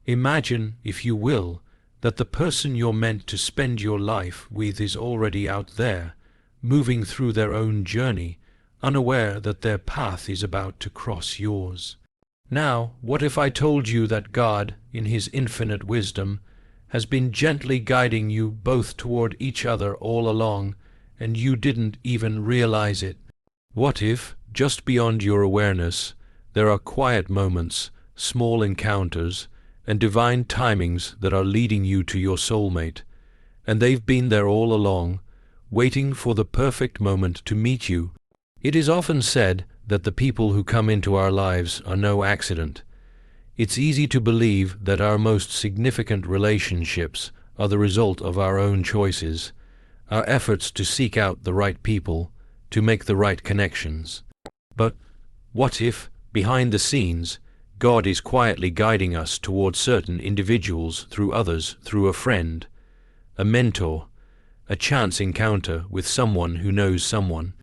Imagine, if you will, that the person you're meant to spend your life with is already out there, moving through their own journey, unaware that their path is about to cross yours. Now, what if I told you that God, in His infinite wisdom, has been gently guiding you both toward each other all along, and you didn't even realize it? What if, just beyond your awareness, there are quiet moments, small encounters, and divine timings that are leading you to your soulmate, and they've been there all along, waiting for the perfect moment to meet you? It is often said that the people who come into our lives are no accident. It's easy to believe that our most significant relationships are the result of our own choices, our efforts to seek out the right people, to make the right connections. But what if, behind the scenes, God is quietly guiding us towards certain individuals through others, through a friend, a mentor, a chance encounter with someone who knows someone?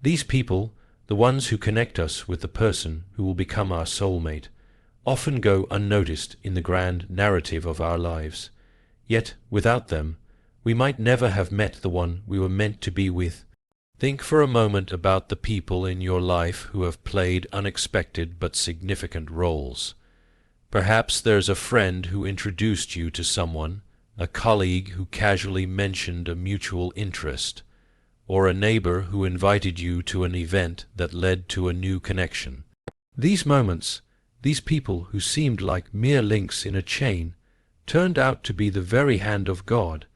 These people, the ones who connect us with the person who will become our soulmate, often go unnoticed in the grand narrative of our lives. Yet, without them, we might never have met the one we were meant to be with. Think for a moment about the people in your life who have played unexpected but significant roles. Perhaps there's a friend who introduced you to someone, a colleague who casually mentioned a mutual interest, or a neighbor who invited you to an event that led to a new connection. These moments, these people who seemed like mere links in a chain, turned out to be the very hand of God,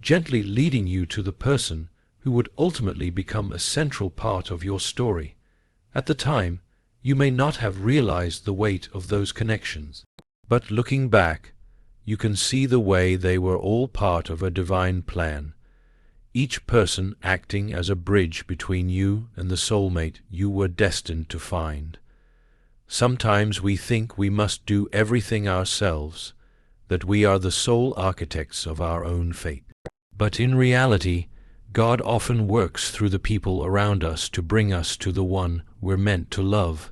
gently leading you to the person who would ultimately become a central part of your story. At the time, you may not have realized the weight of those connections. But looking back, you can see the way they were all part of a divine plan, each person acting as a bridge between you and the soulmate you were destined to find. Sometimes we think we must do everything ourselves, that we are the sole architects of our own fate. But in reality, God often works through the people around us to bring us to the one we're meant to love.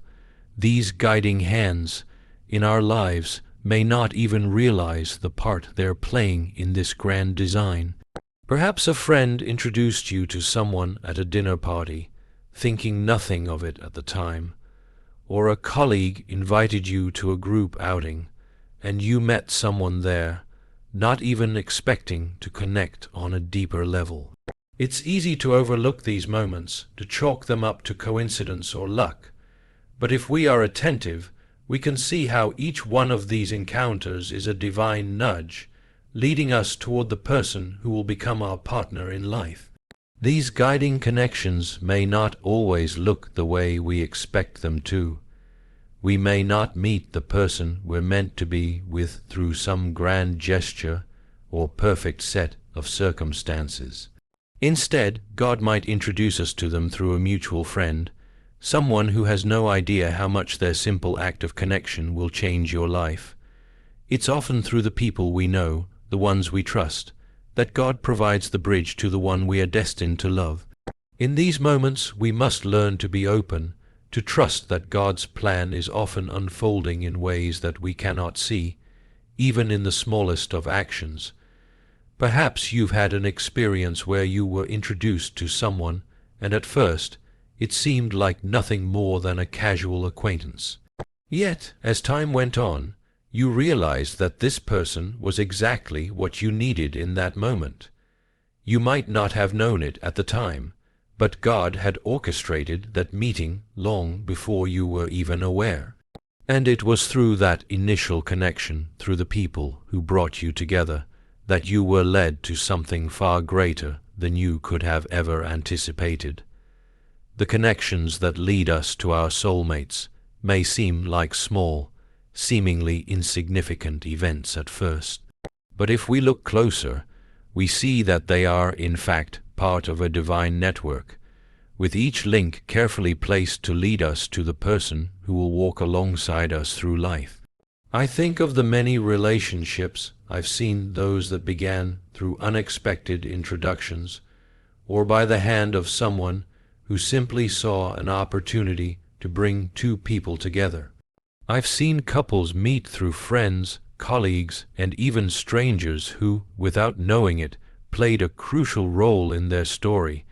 These guiding hands in our lives may not even realize the part they're playing in this grand design. Perhaps a friend introduced you to someone at a dinner party, thinking nothing of it at the time, or a colleague invited you to a group outing, and you met someone there, not even expecting to connect on a deeper level. It's easy to overlook these moments, to chalk them up to coincidence or luck, but if we are attentive, we can see how each one of these encounters is a divine nudge, leading us toward the person who will become our partner in life. These guiding connections may not always look the way we expect them to. We may not meet the person we're meant to be with through some grand gesture or perfect set of circumstances. Instead, God might introduce us to them through a mutual friend, someone who has no idea how much their simple act of connection will change your life. It's often through the people we know, the ones we trust, that God provides the bridge to the one we are destined to love. In these moments, we must learn to be open, to trust that God's plan is often unfolding in ways that we cannot see, even in the smallest of actions. Perhaps you've had an experience where you were introduced to someone, and at first, it seemed like nothing more than a casual acquaintance. Yet, as time went on, you realized that this person was exactly what you needed in that moment. You might not have known it at the time, but God had orchestrated that meeting long before you were even aware. And it was through that initial connection, through the people who brought you together, that you were led to something far greater than you could have ever anticipated. The connections that lead us to our soulmates may seem like small, seemingly insignificant events at first. But if we look closer, we see that they are, in fact, part of a divine network, with each link carefully placed to lead us to the person who will walk alongside us through life. I think of the many relationships I've seen, those that began through unexpected introductions, or by the hand of someone who simply saw an opportunity to bring two people together. I've seen couples meet through friends colleagues, and even strangers who, without knowing it, played a crucial role in their story.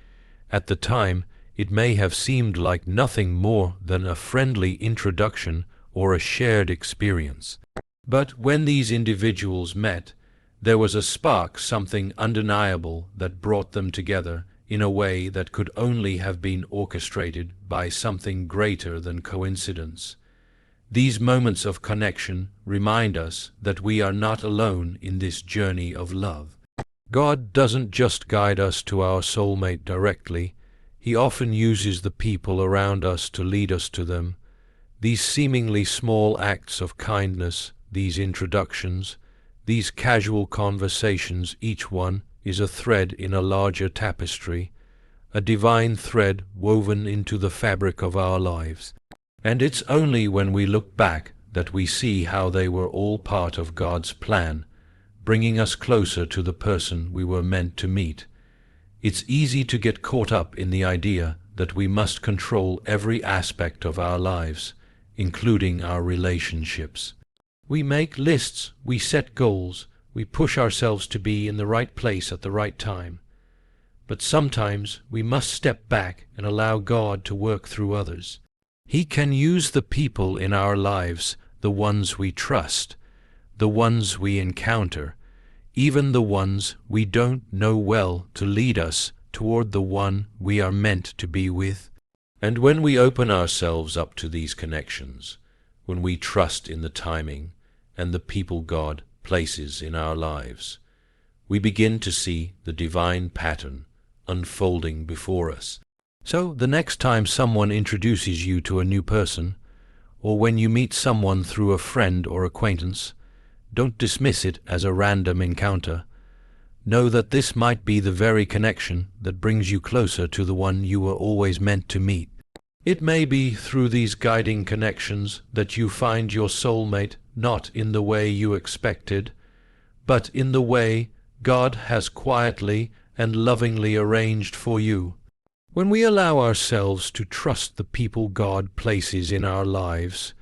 At the time, it may have seemed like nothing more than a friendly introduction or a shared experience. But when these individuals met, there was a spark, something undeniable that brought them together in a way that could only have been orchestrated by something greater than coincidence. These moments of connection remind us that we are not alone in this journey of love. God doesn't just guide us to our soulmate directly. He often uses the people around us to lead us to them. These seemingly small acts of kindness, these introductions, these casual conversations, each one is a thread in a larger tapestry, a divine thread woven into the fabric of our lives. And it's only when we look back that we see how they were all part of God's plan, bringing us closer to the person we were meant to meet. It's easy to get caught up in the idea that we must control every aspect of our lives, including our relationships. We make lists, we set goals, we push ourselves to be in the right place at the right time. But sometimes we must step back and allow God to work through others. He can use the people in our lives, the ones we trust, the ones we encounter, even the ones we don't know well, to lead us toward the one we are meant to be with. And when we open ourselves up to these connections, when we trust in the timing and the people God places in our lives, we begin to see the divine pattern unfolding before us. So the next time someone introduces you to a new person, or when you meet someone through a friend or acquaintance, don't dismiss it as a random encounter. Know that this might be the very connection that brings you closer to the one you were always meant to meet. It may be through these guiding connections that you find your soulmate, not in the way you expected, but in the way God has quietly and lovingly arranged for you. When we allow ourselves to trust the people God places in our lives,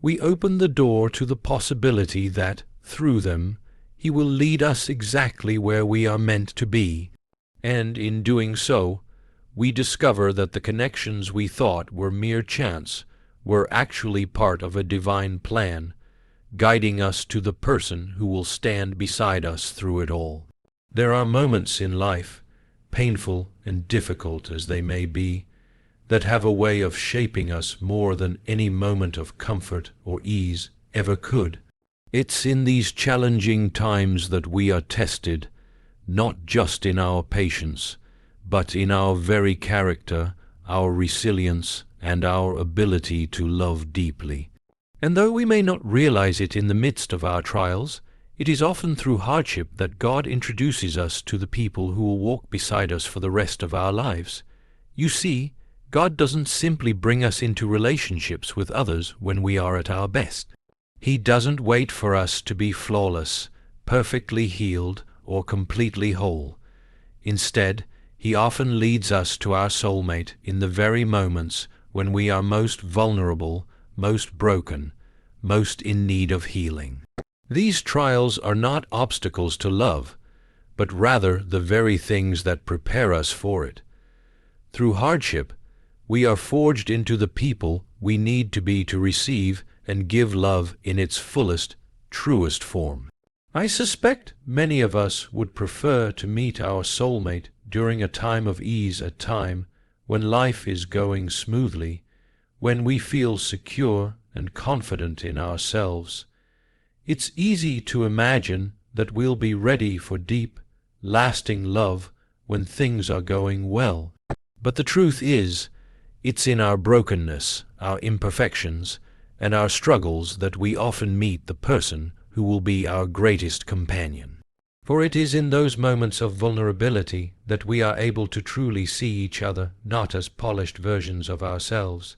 we open the door to the possibility that, through them, He will lead us exactly where we are meant to be. And in doing so, we discover that the connections we thought were mere chance were actually part of a divine plan, guiding us to the person who will stand beside us through it all. There are moments in life, painful and difficult as they may be, that have a way of shaping us more than any moment of comfort or ease ever could. It's in these challenging times that we are tested, not just in our patience, but in our very character, our resilience, and our ability to love deeply. And though we may not realize it in the midst of our trials, it is often through hardship that God introduces us to the people who will walk beside us for the rest of our lives. You see, God doesn't simply bring us into relationships with others when we are at our best. He doesn't wait for us to be flawless, perfectly healed, or completely whole. Instead, He often leads us to our soulmate in the very moments when we are most vulnerable, most broken, most in need of healing. These trials are not obstacles to love, but rather the very things that prepare us for it. Through hardship, we are forged into the people we need to be to receive and give love in its fullest, truest form. I suspect many of us would prefer to meet our soulmate during a time of ease, a time when life is going smoothly, when we feel secure and confident in ourselves. It's easy to imagine that we'll be ready for deep, lasting love when things are going well. But the truth is, it's in our brokenness, our imperfections, and our struggles that we often meet the person who will be our greatest companion. For it is in those moments of vulnerability that we are able to truly see each other not as polished versions of ourselves,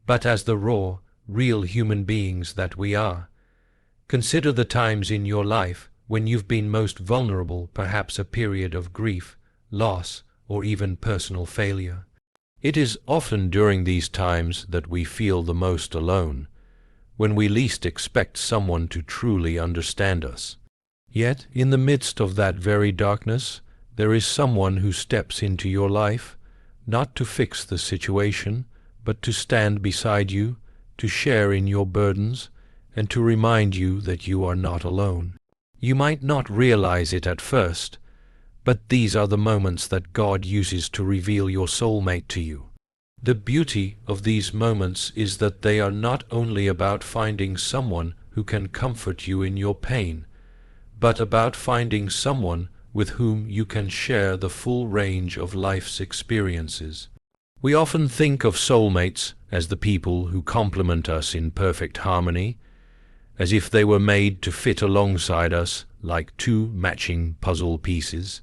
but as the raw, real human beings that we are. Consider the times in your life when you've been most vulnerable, perhaps a period of grief, loss, or even personal failure. It is often during these times that we feel the most alone. when we least expect someone to truly understand us. Yet, in the midst of that very darkness, there is someone who steps into your life, not to fix the situation, but to stand beside you, to share in your burdens, and to remind you that you are not alone. You might not realize it at first, but these are the moments that God uses to reveal your soulmate to you. The beauty of these moments is that they are not only about finding someone who can comfort you in your pain, but about finding someone with whom you can share the full range of life's experiences. We often think of soulmates as the people who complement us in perfect harmony, as if they were made to fit alongside us like two matching puzzle pieces.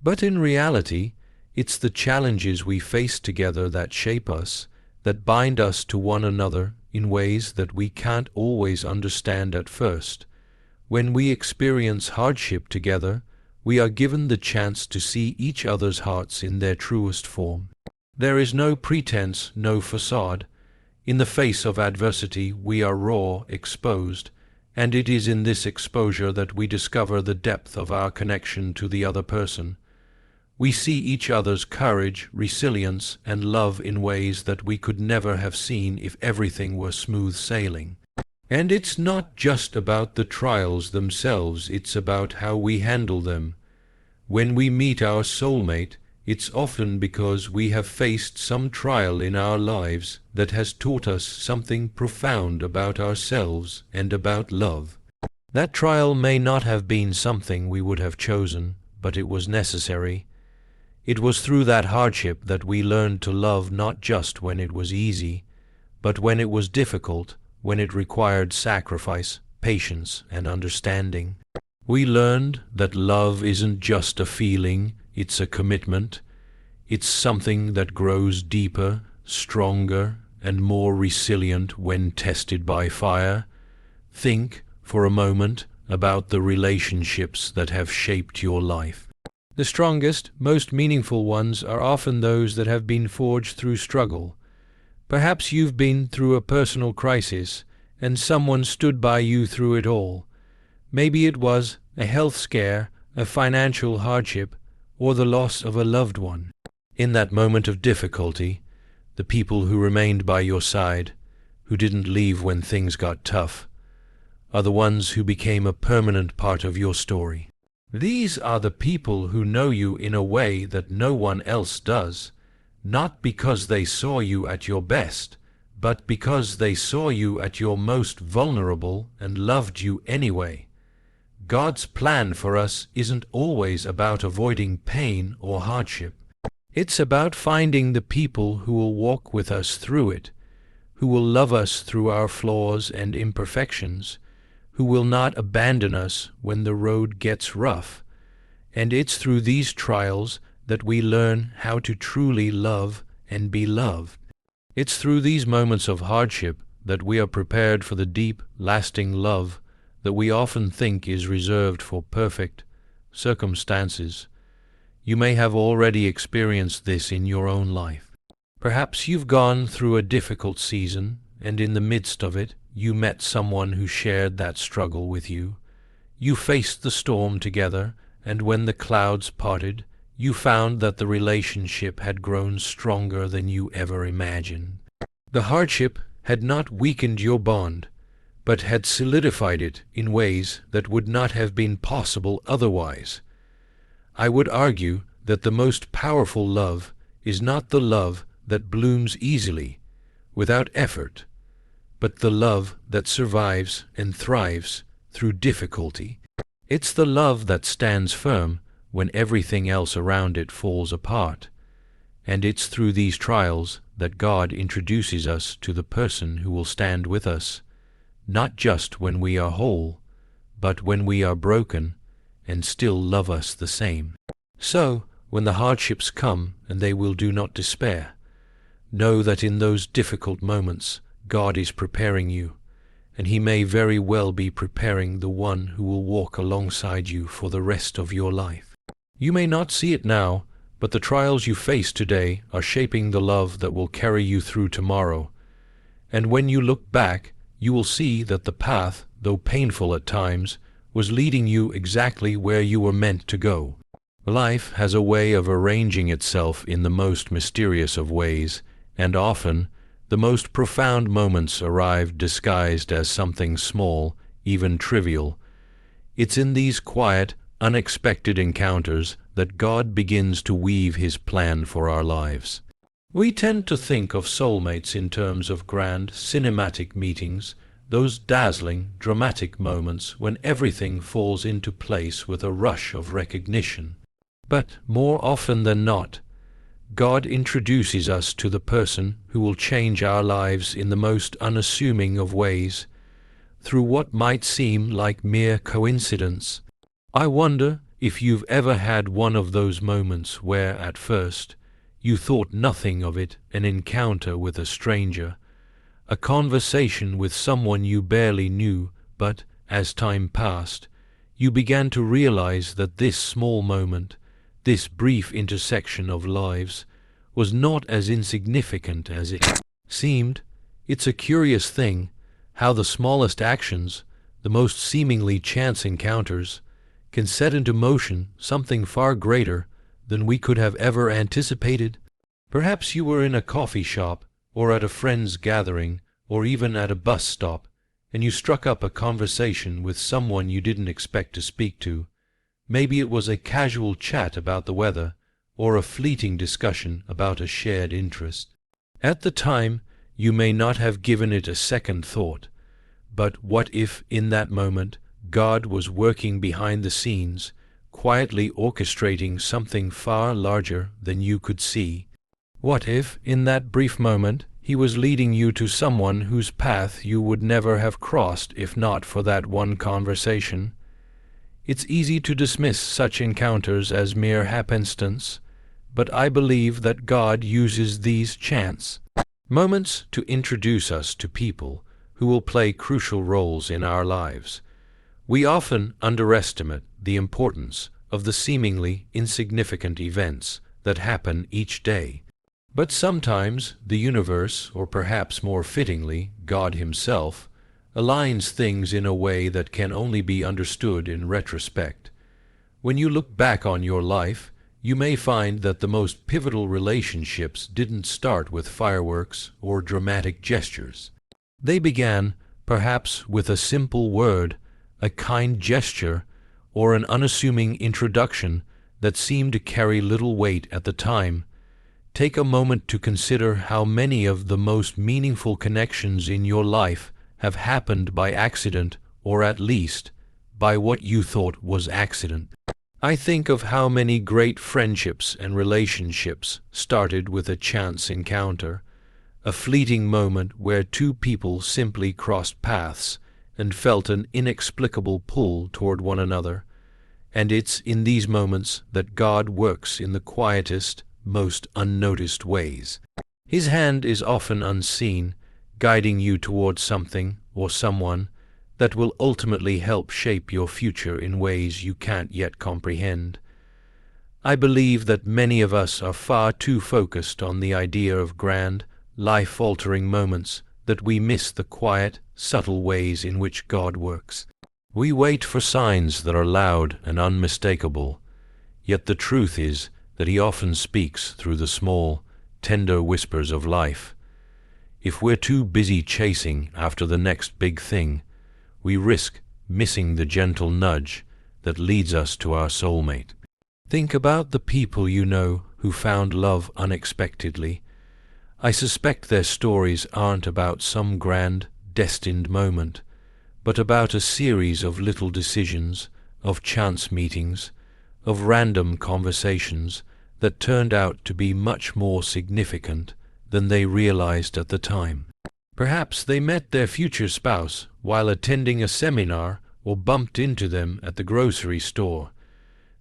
But in reality, it's the challenges we face together that shape us, that bind us to one another in ways that we can't always understand at first. When we experience hardship together, we are given the chance to see each other's hearts in their truest form. There is no pretense, no facade. In the face of adversity, we are raw, exposed, and it is in this exposure that we discover the depth of our connection to the other person. We see each other's courage, resilience, and love in ways that we could never have seen if everything were smooth sailing. And it's not just about the trials themselves, it's about how we handle them. When we meet our soulmate, it's often because we have faced some trial in our lives that has taught us something profound about ourselves and about love. That trial may not have been something we would have chosen, but it was necessary. It was through that hardship that we learned to love not just when it was easy, but when it was difficult, when it required sacrifice, patience, and understanding. We learned that love isn't just a feeling, it's a commitment. It's something that grows deeper, stronger, and more resilient when tested by fire. Think, for a moment, about the relationships that have shaped your life. The strongest, most meaningful ones are often those that have been forged through struggle. Perhaps you've been through a personal crisis, and someone stood by you through it all. Maybe it was a health scare, a financial hardship, or the loss of a loved one. In that moment of difficulty, the people who remained by your side, who didn't leave when things got tough, are the ones who became a permanent part of your story. These are the people who know you in a way that no one else does, not because they saw you at your best, but because they saw you at your most vulnerable and loved you anyway. God's plan for us isn't always about avoiding pain or hardship. It's about finding the people who will walk with us through it, who will love us through our flaws and imperfections, who will not abandon us when the road gets rough. And it's through these trials that we learn how to truly love and be loved. It's through these moments of hardship that we are prepared for the deep, lasting love that we often think is reserved for perfect circumstances. You may have already experienced this in your own life. Perhaps you've gone through a difficult season, and in the midst of it, you met someone who shared that struggle with you. You faced the storm together, and when the clouds parted, you found that the relationship had grown stronger than you ever imagined. The hardship had not weakened your bond, but had solidified it in ways that would not have been possible otherwise. I would argue that the most powerful love is not the love that blooms easily, without effort, but the love that survives and thrives through difficulty. It's the love that stands firm when everything else around it falls apart, and it's through these trials that God introduces us to the person who will stand with us, not just when we are whole, but when we are broken, and still love us the same. So, when the hardships come, and they will, do not despair. Know that in those difficult moments, God is preparing you, and He may very well be preparing the one who will walk alongside you for the rest of your life. You may not see it now, but the trials you face today are shaping the love that will carry you through tomorrow. And when you look back, you will see that the path, though painful at times, was leading you exactly where you were meant to go. Life has a way of arranging itself in the most mysterious of ways, and often the most profound moments arrive disguised as something small, even trivial. It's in these quiet, unexpected encounters that God begins to weave His plan for our lives. We tend to think of soulmates in terms of grand, cinematic meetings, those dazzling, dramatic moments when everything falls into place with a rush of recognition. But more often than not, God introduces us to the person who will change our lives in the most unassuming of ways, through what might seem like mere coincidence. I wonder if you've ever had one of those moments where, at first, you thought nothing of it, an encounter with a stranger, a conversation with someone you barely knew, but, as time passed, you began to realize that this small moment, this brief intersection of lives, was not as insignificant as it seemed. It's a curious thing how the smallest actions, the most seemingly chance encounters, can set into motion something far greater than we could have ever anticipated. Perhaps you were in a coffee shop, or at a friend's gathering, or even at a bus stop, and you struck up a conversation with someone you didn't expect to speak to. Maybe it was a casual chat about the weather, or a fleeting discussion about a shared interest. At the time, you may not have given it a second thought, but what if, in that moment, God was working behind the scenes, quietly orchestrating something far larger than you could see? What if, in that brief moment, He was leading you to someone whose path you would never have crossed if not for that one conversation? It's easy to dismiss such encounters as mere happenstance, but I believe that God uses these chance moments to introduce us to people who will play crucial roles in our lives. We often underestimate the importance of the seemingly insignificant events that happen each day. But sometimes the universe, or perhaps more fittingly, God Himself, aligns things in a way that can only be understood in retrospect. When you look back on your life, you may find that the most pivotal relationships didn't start with fireworks or dramatic gestures. They began, perhaps, with a simple word, a kind gesture, or an unassuming introduction that seemed to carry little weight at the time. Take a moment to consider how many of the most meaningful connections in your life have happened by accident, or at least by what you thought was accident. I think of how many great friendships and relationships started with a chance encounter, a fleeting moment where two people simply crossed paths and felt an inexplicable pull toward one another. And it's in these moments that God works in the quietest, most unnoticed ways. His hand is often unseen, guiding you towards something or someone that will ultimately help shape your future in ways you can't yet comprehend. I believe that many of us are far too focused on the idea of grand, life-altering moments that we miss the quiet, subtle ways in which God works. We wait for signs that are loud and unmistakable, yet the truth is that He often speaks through the small, tender whispers of life. If we're too busy chasing after the next big thing, we risk missing the gentle nudge that leads us to our soulmate. Think about the people you know who found love unexpectedly. I suspect their stories aren't about some grand, destined moment, but about a series of little decisions, of chance meetings, of random conversations that turned out to be much more significant than they realized at the time. Perhaps they met their future spouse while attending a seminar or bumped into them at the grocery store.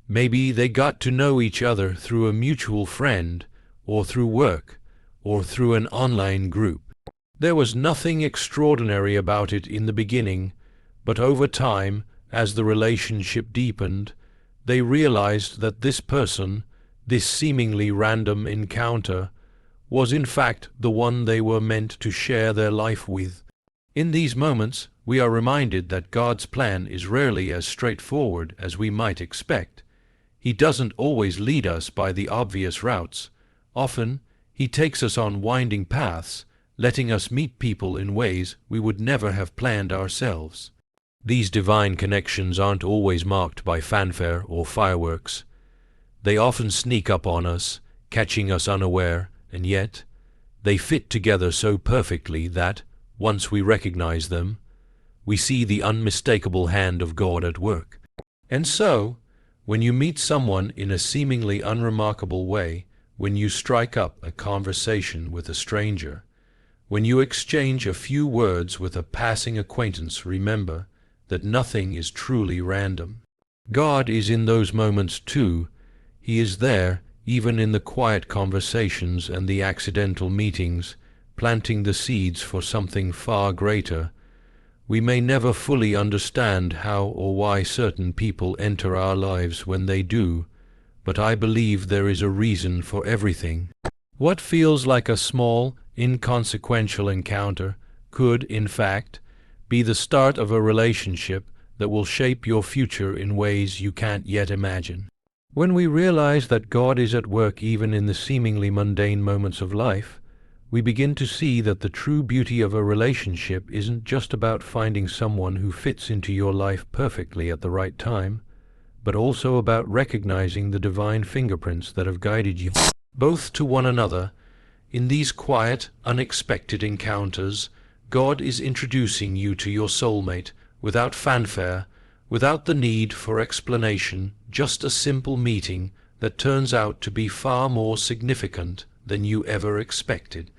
Maybe they got to know each other through a mutual friend, or through work, or through an online group. There was nothing extraordinary about it in the beginning, but over time, as the relationship deepened, they realized that this person, this seemingly random encounter, was in fact the one they were meant to share their life with. In these moments, we are reminded that God's plan is rarely as straightforward as we might expect. He doesn't always lead us by the obvious routes. Often, He takes us on winding paths, letting us meet people in ways we would never have planned ourselves. These divine connections aren't always marked by fanfare or fireworks. They often sneak up on us, catching us unaware, and yet they fit together so perfectly that, once we recognize them, we see the unmistakable hand of God at work. And so, when you meet someone in a seemingly unremarkable way, when you strike up a conversation with a stranger, when you exchange a few words with a passing acquaintance, remember that nothing is truly random. God is in those moments too. He is there, even in the quiet conversations and the accidental meetings, planting the seeds for something far greater. We may never fully understand how or why certain people enter our lives when they do, but I believe there is a reason for everything. What feels like a small, inconsequential encounter could, in fact, be the start of a relationship that will shape your future in ways you can't yet imagine. When we realize that God is at work even in the seemingly mundane moments of life, we begin to see that the true beauty of a relationship isn't just about finding someone who fits into your life perfectly at the right time, but also about recognizing the divine fingerprints that have guided you both to one another. In these quiet, unexpected encounters, God is introducing you to your soulmate without fanfare, without the need for explanation, just a simple meeting that turns out to be far more significant than you ever expected.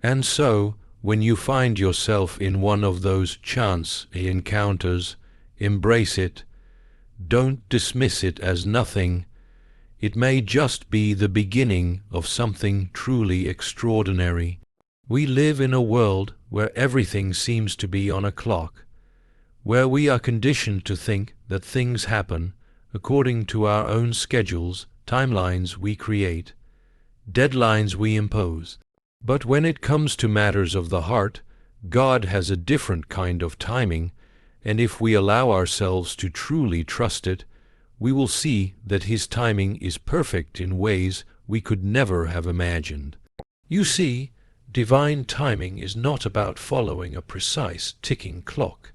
And so, when you find yourself in one of those chance encounters, embrace it. Don't dismiss it as nothing. It may just be the beginning of something truly extraordinary. We live in a world where everything seems to be on a clock, where we are conditioned to think that things happen according to our own schedules, timelines we create, deadlines we impose. But when it comes to matters of the heart, God has a different kind of timing, and if we allow ourselves to truly trust it, we will see that His timing is perfect in ways we could never have imagined. You see, divine timing is not about following a precise ticking clock.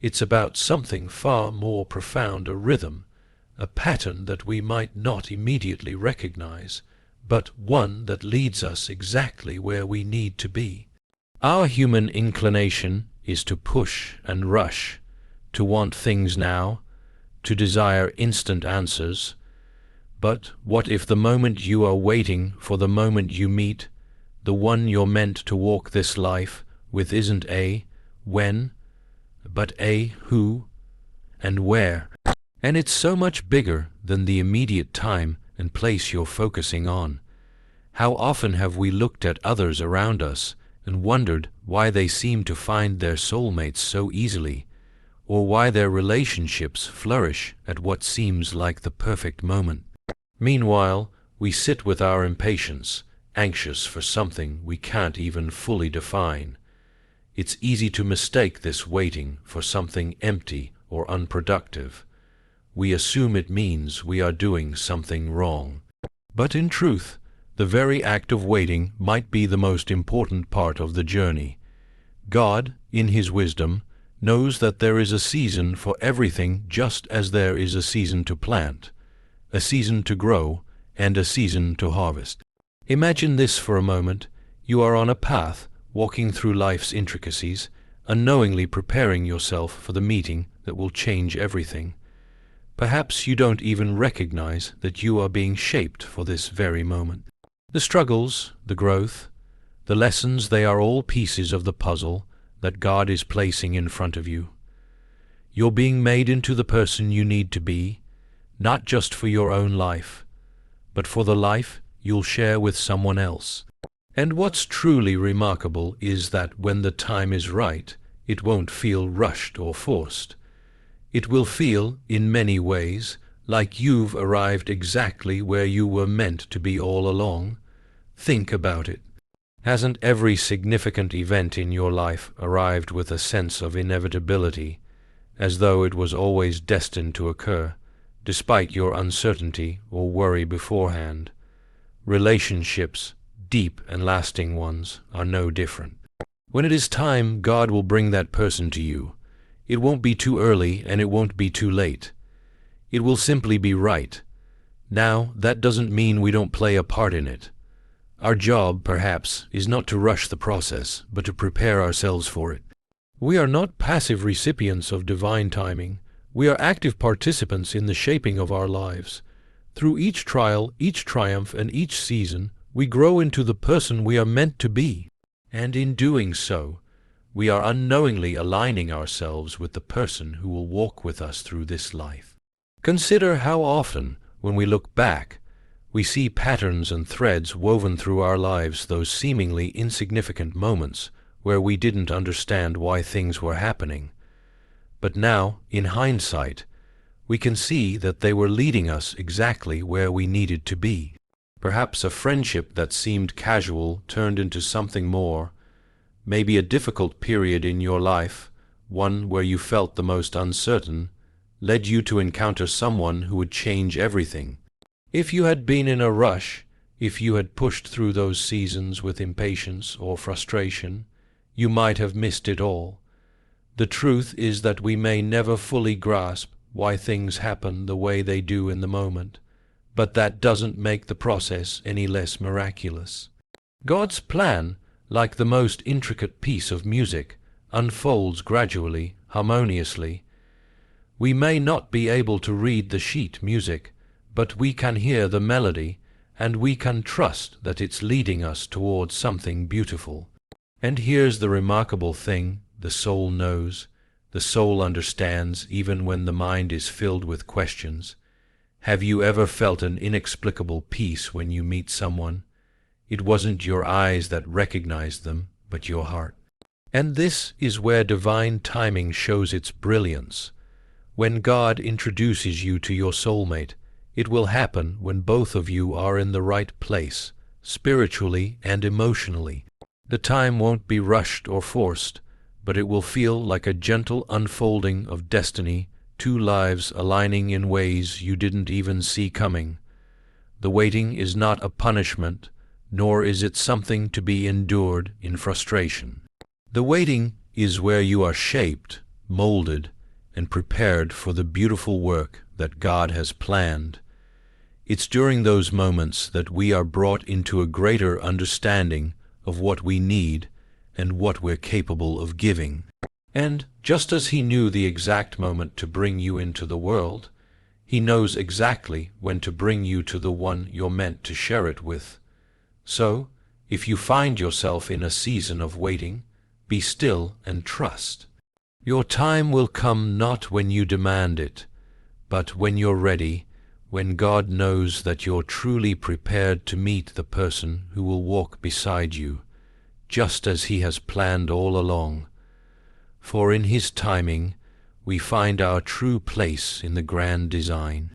It's about something far more profound, a rhythm, a pattern that we might not immediately recognize, but one that leads us exactly where we need to be. Our human inclination is to push and rush, to want things now, to desire instant answers. But what if the moment you are waiting for the moment you meet, the one you're meant to walk this life with, isn't a when, but a who and where? And it's so much bigger than the immediate time and place you're focusing on. How often have we looked at others around us and wondered why they seem to find their soulmates so easily, or why their relationships flourish at what seems like the perfect moment? Meanwhile, we sit with our impatience, anxious for something we can't even fully define. It's easy to mistake this waiting for something empty or unproductive. We assume it means we are doing something wrong. But in truth, the very act of waiting might be the most important part of the journey. God, in His wisdom, knows that there is a season for everything, just as there is a season to plant, a season to grow, and a season to harvest. Imagine this for a moment. You are on a path, walking through life's intricacies, unknowingly preparing yourself for the meeting that will change everything. Perhaps you don't even recognize that you are being shaped for this very moment. The struggles, the growth, the lessons, they are all pieces of the puzzle that God is placing in front of you. You're being made into the person you need to be, not just for your own life, but for the life you'll share with someone else. And what's truly remarkable is that when the time is right, it won't feel rushed or forced. It will feel, in many ways, like you've arrived exactly where you were meant to be all along. Think about it. Hasn't every significant event in your life arrived with a sense of inevitability, as though it was always destined to occur, despite your uncertainty or worry beforehand? Relationships, deep and lasting ones, are no different. When it is time, God will bring that person to you. It won't be too early and it won't be too late. It will simply be right. Now, that doesn't mean we don't play a part in it. Our job, perhaps, is not to rush the process, but to prepare ourselves for it. We are not passive recipients of divine timing. We are active participants in the shaping of our lives. Through each trial, each triumph, and each season, we grow into the person we are meant to be. And in doing so, we are unknowingly aligning ourselves with the person who will walk with us through this life. Consider how often, when we look back, we see patterns and threads woven through our lives, those seemingly insignificant moments where we didn't understand why things were happening. But now, in hindsight, we can see that they were leading us exactly where we needed to be. Perhaps a friendship that seemed casual turned into something more. Maybe a difficult period in your life, one where you felt the most uncertain, led you to encounter someone who would change everything. If you had been in a rush, if you had pushed through those seasons with impatience or frustration, you might have missed it all. The truth is that we may never fully grasp why things happen the way they do in the moment, but that doesn't make the process any less miraculous. God's plan, like the most intricate piece of music, unfolds gradually, harmoniously. We may not be able to read the sheet music, but we can hear the melody, and we can trust that it's leading us towards something beautiful. And here's the remarkable thing: the soul knows, the soul understands, even when the mind is filled with questions. Have you ever felt an inexplicable peace when you meet someone? It wasn't your eyes that recognized them, but your heart. And this is where divine timing shows its brilliance. When God introduces you to your soulmate, it will happen when both of you are in the right place, spiritually and emotionally. The time won't be rushed or forced, but it will feel like a gentle unfolding of destiny, two lives aligning in ways you didn't even see coming. The waiting is not a punishment, nor is it something to be endured in frustration. The waiting is where you are shaped, molded, and prepared for the beautiful work that God has planned. It's during those moments that we are brought into a greater understanding of what we need and what we're capable of giving. And just as He knew the exact moment to bring you into the world, He knows exactly when to bring you to the one you're meant to share it with. So, if you find yourself in a season of waiting, be still and trust. Your time will come not when you demand it, but when you're ready, when God knows that you're truly prepared to meet the person who will walk beside you, just as He has planned all along. For in His timing, we find our true place in the grand design.